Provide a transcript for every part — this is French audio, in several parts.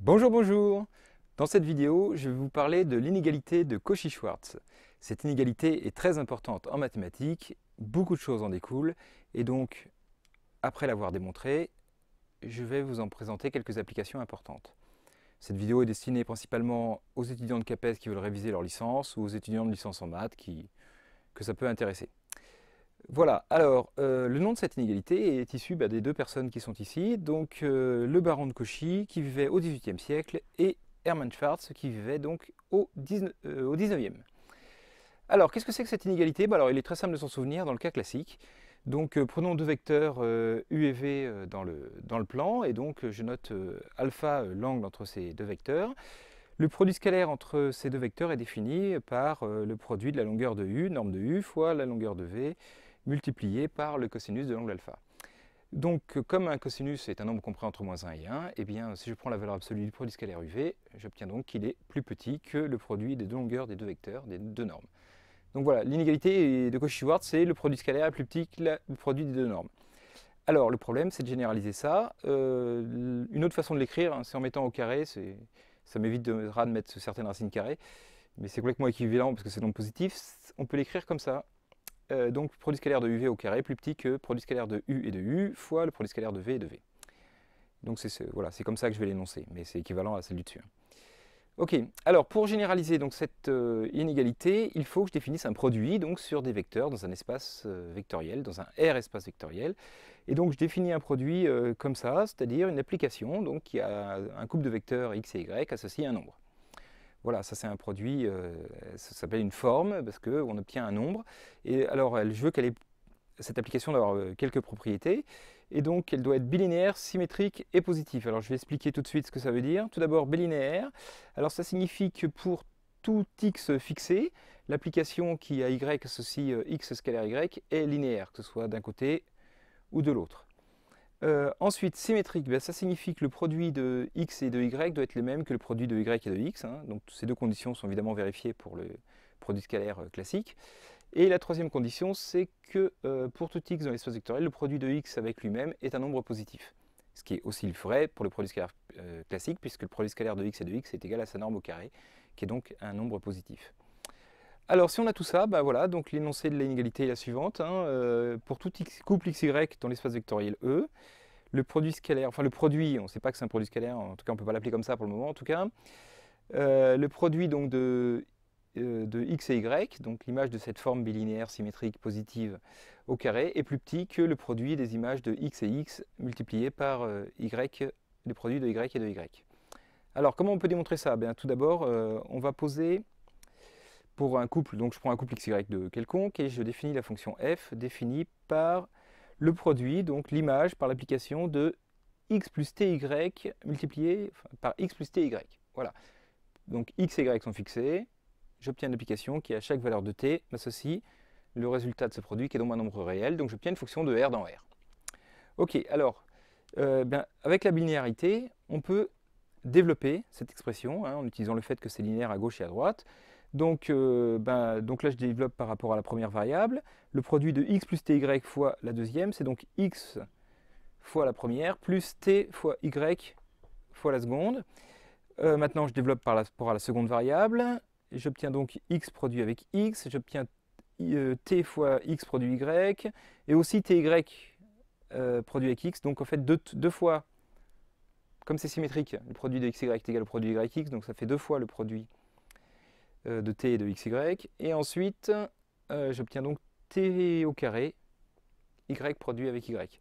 Bonjour, bonjour! Dans cette vidéo, je vais vous parler de l'inégalité de Cauchy-Schwarz. Cette inégalité est très importante en mathématiques, beaucoup de choses en découlent, et donc, après l'avoir démontré, je vais vous en présenter quelques applications importantes. Cette vidéo est destinée principalement aux étudiants de CAPES qui veulent réviser leur licence, ou aux étudiants de licence en maths que ça peut intéresser. Voilà, alors le nom de cette inégalité est issu des deux personnes qui sont ici, donc le baron de Cauchy qui vivait au XVIIIe siècle et Hermann Schwarz qui vivait donc au XIXe. Alors qu'est-ce que c'est que cette inégalité? Alors il est très simple de s'en souvenir dans le cas classique. Donc prenons deux vecteurs u et v dans le plan, et donc je note alpha, l'angle entre ces deux vecteurs. Le produit scalaire entre ces deux vecteurs est défini par le produit de la longueur de u, norme de u, fois la longueur de v, multiplié par le cosinus de l'angle alpha. Donc, comme un cosinus est un nombre compris entre moins 1 et 1, eh bien, si je prends la valeur absolue du produit scalaire UV, j'obtiens donc qu'il est plus petit que le produit des deux longueurs des deux vecteurs, des deux normes. Donc voilà, l'inégalité de Cauchy-Schwarz, c'est le produit scalaire est plus petit que le produit des deux normes. Alors, le problème, c'est de généraliser ça. Une autre façon de l'écrire, c'est en mettant au carré, ça m'évitera de mettre certaines racines carrées, mais c'est complètement équivalent parce que c'est donc positif. On peut l'écrire comme ça. Donc produit scalaire de UV au carré plus petit que produit scalaire de U et de U fois le produit scalaire de V et de V. Donc voilà, c'est comme ça que je vais l'énoncer, mais c'est équivalent à celle du dessus. Ok, alors pour généraliser donc, cette inégalité, il faut que je définisse un produit donc, sur des vecteurs dans un espace vectoriel, dans un R espace vectoriel. Et donc je définis un produit comme ça, c'est-à-dire une application donc, qui a un couple de vecteurs x et y associés à un nombre. Voilà, ça c'est un produit, ça s'appelle une forme, parce qu'on obtient un nombre. Et alors, je veux cette application d'avoir quelques propriétés, et donc elle doit être bilinéaire, symétrique et positive. Alors je vais expliquer tout de suite ce que ça veut dire. Tout d'abord, bilinéaire, alors ça signifie que pour tout x fixé, l'application qui a y associe x scalaire y est linéaire, que ce soit d'un côté ou de l'autre. Ensuite, symétrique, ça signifie que le produit de x et de y doit être le même que le produit de y et de x. Donc ces deux conditions sont évidemment vérifiées pour le produit scalaire classique. Et la troisième condition, c'est que pour tout x dans l'espace vectoriel, le produit de x avec lui-même est un nombre positif. Ce qui est aussi vrai pour le produit scalaire classique, puisque le produit scalaire de x et de x est égal à sa norme au carré, qui est donc un nombre positif. Alors si on a tout ça, voilà, donc l'énoncé de l'inégalité est la suivante. Pour tout couple xy dans l'espace vectoriel E, le produit scalaire, enfin le produit, on ne sait pas que c'est un produit scalaire, en tout cas on ne peut pas l'appeler comme ça pour le moment en tout cas, le produit donc de x et y, donc l'image de cette forme bilinéaire symétrique positive au carré, est plus petit que le produit des images de x et x multiplié par y, le produit de y et de y. Alors comment on peut démontrer ça? Tout d'abord, on va poser pour un couple, donc je prends un couple xy de quelconque et je définis la fonction f définie par le produit, donc l'image par l'application de x plus ty multiplié par x plus ty. Voilà. Donc x et y sont fixés, j'obtiens une application qui à chaque valeur de t m'associe le résultat de ce produit qui est donc un nombre réel, donc j'obtiens une fonction de r dans R. Ok, alors, avec la bilinéarité, on peut développer cette expression en utilisant le fait que c'est linéaire à gauche et à droite. Donc là, je développe par rapport à la première variable. Le produit de x plus ty fois la deuxième, c'est donc x fois la première, plus t fois y fois la seconde. Maintenant, je développe par rapport à la seconde variable. J'obtiens donc x produit avec x. J'obtiens t fois x produit y. Et aussi ty produit avec x. Donc en fait, deux fois, comme c'est symétrique, le produit de xy est égal au produit de yx. Donc ça fait deux fois le produit de t et de xy. Et ensuite, j'obtiens donc t au carré, y produit avec y.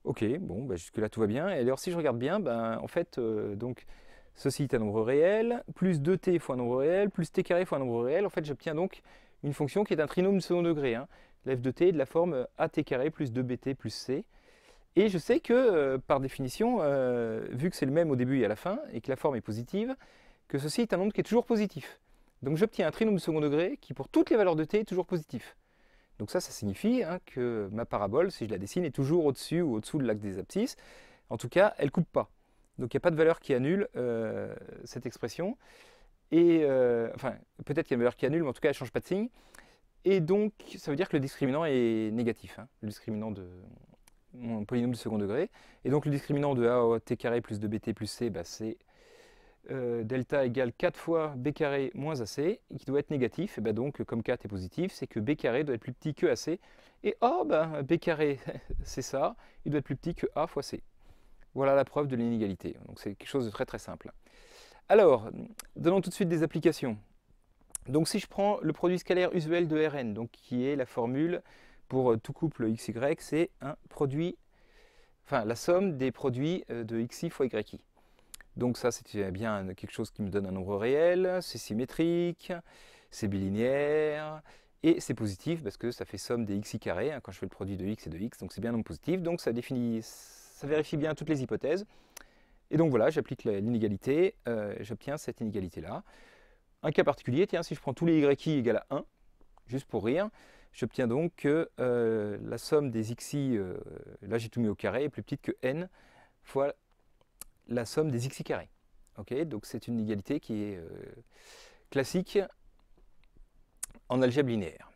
Ok, bon, jusque là tout va bien. Et alors si je regarde bien, en fait, donc ceci est un nombre réel, plus 2t fois un nombre réel, plus t carré fois un nombre réel. En fait, j'obtiens donc une fonction qui est un trinôme de second degré. La f de t est de la forme at carré plus 2bt plus c. Et je sais que, par définition, vu que c'est le même au début et à la fin, et que la forme est positive, que ceci est un nombre qui est toujours positif. Donc j'obtiens un trinôme de second degré qui, pour toutes les valeurs de t, est toujours positif. Donc ça signifie que ma parabole, si je la dessine, est toujours au-dessus ou au-dessous de l'axe des abscisses. En tout cas, elle ne coupe pas. Donc il n'y a pas de valeur qui annule cette expression. Et enfin, peut-être qu'il y a une valeur qui annule, mais en tout cas, elle ne change pas de signe. Et donc, ça veut dire que le discriminant est négatif, le discriminant de mon polynôme de second degré. Et donc, le discriminant de a t carré plus 2bt plus c, c'est delta égale 4 fois b carré moins ac, qui doit être négatif. Et ben donc, comme 4 est positif, c'est que b carré doit être plus petit que ac. Et oh, ben, b carré, c'est ça, il doit être plus petit que a fois c. Voilà la preuve de l'inégalité. Donc c'est quelque chose de très très simple. Alors, donnons tout de suite des applications. Donc si je prends le produit scalaire usuel de Rn, donc qui est la formule pour tout couple xy, c'est un produit, enfin la somme des produits de xi fois yi. Donc ça c'est bien quelque chose qui me donne un nombre réel, c'est symétrique, c'est bilinéaire, et c'est positif parce que ça fait somme des xi carrés, hein, quand je fais le produit de x et de x, donc c'est bien un nombre positif, donc ça vérifie bien toutes les hypothèses. Et donc voilà, j'applique l'inégalité, j'obtiens cette inégalité-là. Un cas particulier, tiens, si je prends tous les yi égale à 1, juste pour rire, j'obtiens donc que la somme des xi, là j'ai tout mis au carré, est plus petite que n fois la somme des xi carrés. Okay, donc c'est une inégalité qui est classique en algèbre linéaire.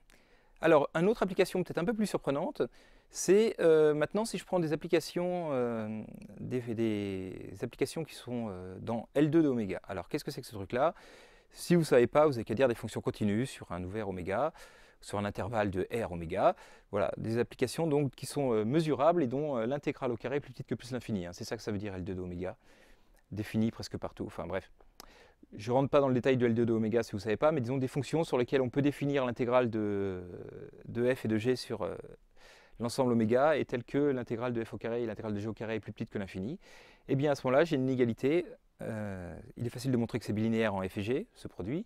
Alors, une autre application peut-être un peu plus surprenante, c'est maintenant si je prends des applications, des applications qui sont dans L2 de oméga. Alors, qu'est-ce que c'est que ce truc-là? Si vous ne savez pas, vous n'avez qu'à dire des fonctions continues sur un ouvert oméga, sur un intervalle de R oméga. Voilà, des applications donc qui sont mesurables et dont l'intégrale au carré est plus petite que plus l'infini. Hein. C'est ça que ça veut dire L2 de oméga, défini presque partout. Enfin bref. Je ne rentre pas dans le détail de L2 de oméga si vous ne savez pas, mais disons des fonctions sur lesquelles on peut définir l'intégrale de f et de g sur l'ensemble oméga est telle que l'intégrale de f au carré et l'intégrale de g au carré est plus petite que l'infini. Et bien à ce moment-là, j'ai une inégalité. Il est facile de montrer que c'est bilinéaire en f et g, ce produit.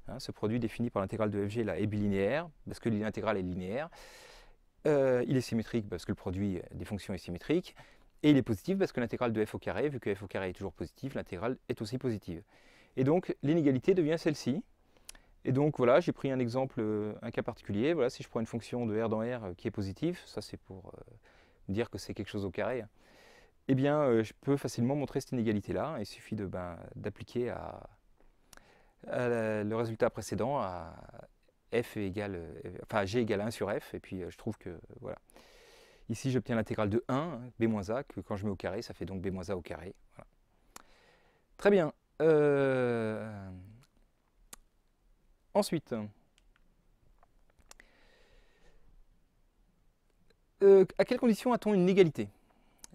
Hein, ce produit défini par l'intégrale de fg là, est bilinéaire, parce que l'intégrale est linéaire. Il est symétrique parce que le produit des fonctions est symétrique. Et il est positif parce que l'intégrale de f au carré, vu que f au carré est toujours positif, l'intégrale est aussi positive. Et donc l'inégalité devient celle-ci. Et donc voilà, j'ai pris un exemple, un cas particulier. Voilà, si je prends une fonction de R dans R qui est positive, ça c'est pour dire que c'est quelque chose au carré, eh bien je peux facilement montrer cette inégalité-là. Il suffit d'appliquer le résultat précédent à f égale, enfin g égale 1 sur f, et puis je trouve que voilà. Ici j'obtiens l'intégrale de 1, b moins a, que quand je mets au carré, ça fait donc b moins a au carré. Voilà. Très bien. Ensuite, à quelles conditions a-t-on une égalité?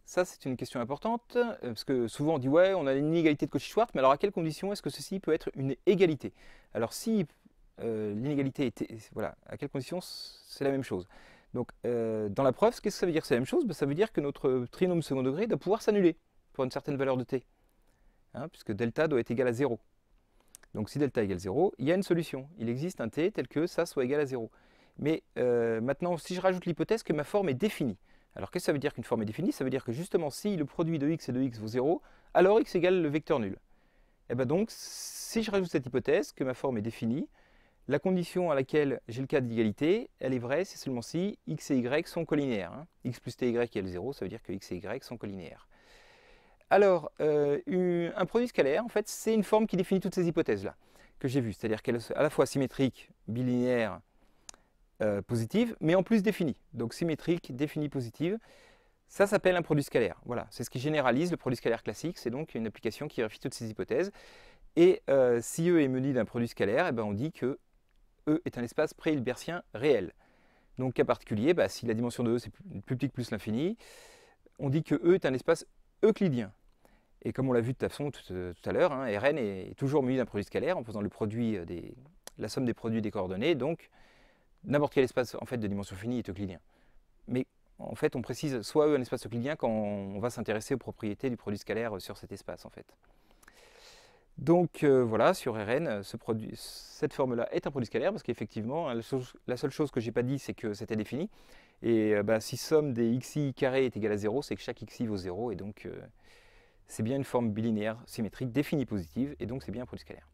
Ça, c'est une question importante, parce que souvent on dit ouais, on a une inégalité de Cauchy-Schwarz, mais alors à quelles conditions est-ce que ceci peut être une égalité? Alors si l'inégalité était, voilà, à quelles conditions c'est la même chose? Donc dans la preuve, qu'est-ce que ça veut dire que c'est la même chose? Ça veut dire que notre trinôme second degré doit pouvoir s'annuler pour une certaine valeur de t, hein, puisque delta doit être égal à 0. Donc si delta égale 0, il y a une solution. Il existe un t tel que ça soit égal à 0. Mais maintenant, si je rajoute l'hypothèse que ma forme est définie, alors qu'est-ce que ça veut dire qu'une forme est définie? Ça veut dire que justement, si le produit de x et de x vaut 0, alors x égale le vecteur nul. Et bien donc, si je rajoute cette hypothèse, que ma forme est définie, la condition à laquelle j'ai le cas d'égalité, elle est vraie, c'est seulement si x et y sont collinéaires. Hein. X plus ty égale 0, ça veut dire que x et y sont collinéaires. Alors, un produit scalaire, en fait, c'est une forme qui définit toutes ces hypothèses-là que j'ai vues. C'est-à-dire qu'elle est à la fois symétrique, bilinéaire, positive, mais en plus définie. Donc symétrique, définie, positive. Ça s'appelle un produit scalaire. Voilà, c'est ce qui généralise le produit scalaire classique. C'est donc une application qui vérifie toutes ces hypothèses. Et si E est menu d'un produit scalaire, eh ben, on dit que E est un espace pré-hilbertien réel. Donc cas particulier, bah, si la dimension de E c'est plus petit que plus l'infini, on dit que E est un espace euclidien. Et comme on l'a vu de toute façon tout à l'heure, hein, Rn est toujours muni d'un produit scalaire en faisant la somme des produits des coordonnées. Donc n'importe quel espace en fait, de dimension finie est euclidien. Mais en fait, on précise soit E un espace euclidien quand on va s'intéresser aux propriétés du produit scalaire sur cet espace en fait. Donc voilà, sur Rn, cette forme-là est un produit scalaire parce qu'effectivement, la seule chose que je n'ai pas dit, c'est que c'était défini. Et si somme des xi carrés est égale à 0, c'est que chaque xi vaut 0. Et donc, c'est bien une forme bilinéaire symétrique définie positive. Et donc, c'est bien un produit scalaire.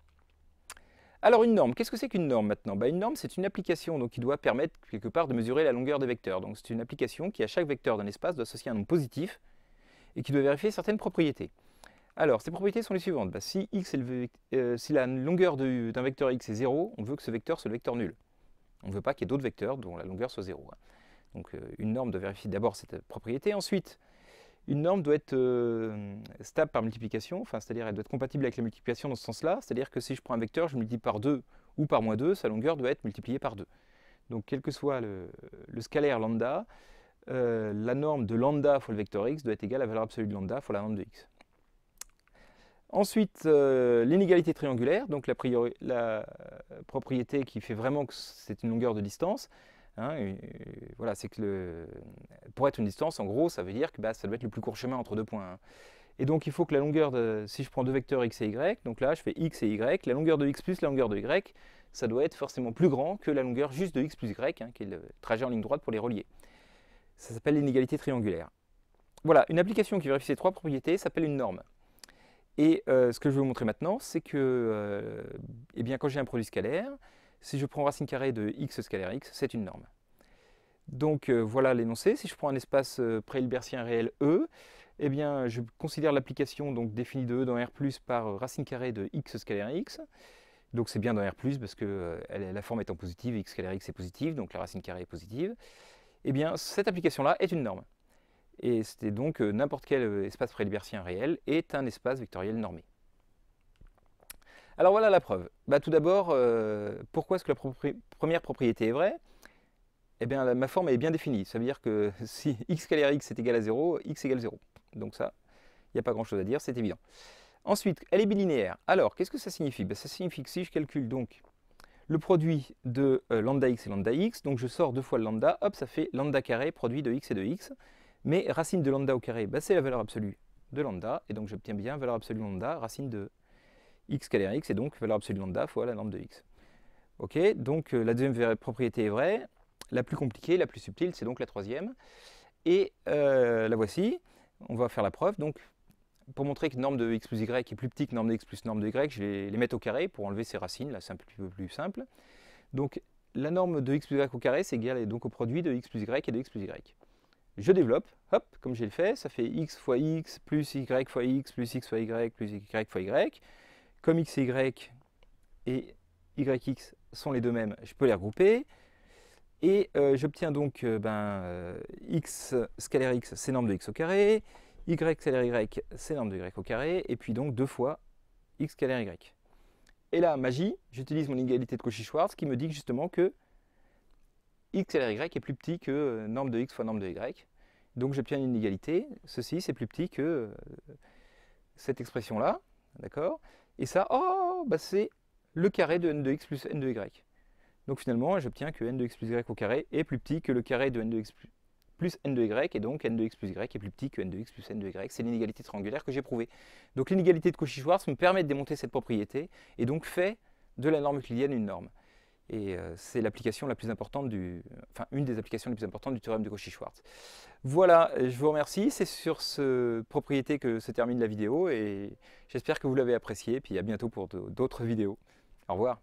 Alors, une norme. Qu'est-ce que c'est qu'une norme maintenant? Une norme, c'est une application donc, qui doit permettre quelque part de mesurer la longueur des vecteurs. Donc, c'est une application qui, à chaque vecteur d'un espace, doit associer un nombre positif et qui doit vérifier certaines propriétés. Alors, ces propriétés sont les suivantes. Si la longueur d'un vecteur x est 0, on veut que ce vecteur soit le vecteur nul. On ne veut pas qu'il y ait d'autres vecteurs dont la longueur soit 0. Donc, une norme doit vérifier d'abord cette propriété. Ensuite, Une norme doit être stable par multiplication, enfin, c'est-à-dire elle doit être compatible avec la multiplication dans ce sens-là, c'est-à-dire que si je prends un vecteur, je multiplie par 2 ou par moins 2, sa longueur doit être multipliée par 2. Donc quel que soit le scalaire lambda, la norme de lambda fois le vecteur x doit être égale à la valeur absolue de lambda fois la norme de x. Ensuite, l'inégalité triangulaire, donc la propriété qui fait vraiment que c'est une longueur de distance. Hein, voilà, c'est que pour être une distance, en gros, ça veut dire que ça doit être le plus court chemin entre deux points. Hein. Et donc il faut que la longueur si je prends deux vecteurs x et y, donc là je fais x et y, la longueur de x plus la longueur de y, ça doit être forcément plus grand que la longueur juste de x plus y, hein, qui est le trajet en ligne droite pour les relier. Ça s'appelle l'inégalité triangulaire. Voilà, une application qui vérifie ces trois propriétés s'appelle une norme. Et ce que je vais vous montrer maintenant, c'est que eh bien, quand j'ai un produit scalaire, si je prends racine carrée de x scalaire x, c'est une norme. Donc voilà l'énoncé. Si je prends un espace pré-hilbertien réel E, eh bien, je considère l'application définie de E dans R+, par racine carrée de x scalaire x. Donc c'est bien dans R+, parce que la forme étant positive, x scalaire x est positive, donc la racine carrée est positive. Eh bien, cette application-là est une norme. Et c'était donc n'importe quel espace pré-hilbertien réel est un espace vectoriel normé. Alors voilà la preuve. Tout d'abord, pourquoi est-ce que la première propriété est vraie? Eh bien, ma forme est bien définie. Ça veut dire que si x scalaire x est égal à 0, x égale 0. Donc ça, il n'y a pas grand-chose à dire, c'est évident. Ensuite, elle est bilinéaire. Alors, qu'est-ce que ça signifie? Ça signifie que si je calcule donc le produit de lambda x et lambda x, donc je sors deux fois le lambda, hop, ça fait lambda carré, produit de x et de x. Mais racine de lambda au carré, c'est la valeur absolue de lambda, et donc j'obtiens bien valeur absolue de lambda, racine de x scalaire x, et donc valeur absolue de lambda fois la norme de x. Ok, donc la deuxième propriété est vraie. La plus compliquée, la plus subtile, c'est donc la troisième. Et la voici. On va faire la preuve. Donc, pour montrer que norme de x plus y est plus petit que norme de x plus norme de y, je vais les mettre au carré pour enlever ces racines. Là, c'est un petit peu plus simple. Donc, la norme de x plus y au carré, c'est égal donc au produit de x plus y et de x plus y. Je développe, hop, comme j'ai le fait, ça fait x fois x plus y fois x plus x fois y plus y fois y. Comme x et y et yx sont les deux mêmes, je peux les regrouper. Et j'obtiens donc x scalaire x, c'est norme de x au carré, y scalaire y, c'est norme de y au carré, et puis donc 2 fois x scalaire y. Et là, magie, j'utilise mon inégalité de Cauchy-Schwarz qui me dit justement que x scalaire y est plus petit que norme de x fois norme de y. Donc j'obtiens une inégalité, ceci c'est plus petit que cette expression-là, d'accord? Et ça, c'est le carré de n de x plus n de y. Donc finalement, j'obtiens que n de x plus y au carré est plus petit que le carré de n de x plus n de y, et donc n de x plus y est plus petit que n de x plus n de y. C'est l'inégalité triangulaire que j'ai prouvée. Donc l'inégalité de Cauchy-Schwarz me permet de démontrer cette propriété, et donc fait de la norme euclidienne une norme. Et c'est l'application la plus importante une des applications les plus importantes du théorème de Cauchy-Schwarz. Voilà, je vous remercie. C'est sur cette propriété que se termine la vidéo, et j'espère que vous l'avez appréciée. Puis à bientôt pour d'autres vidéos. Au revoir.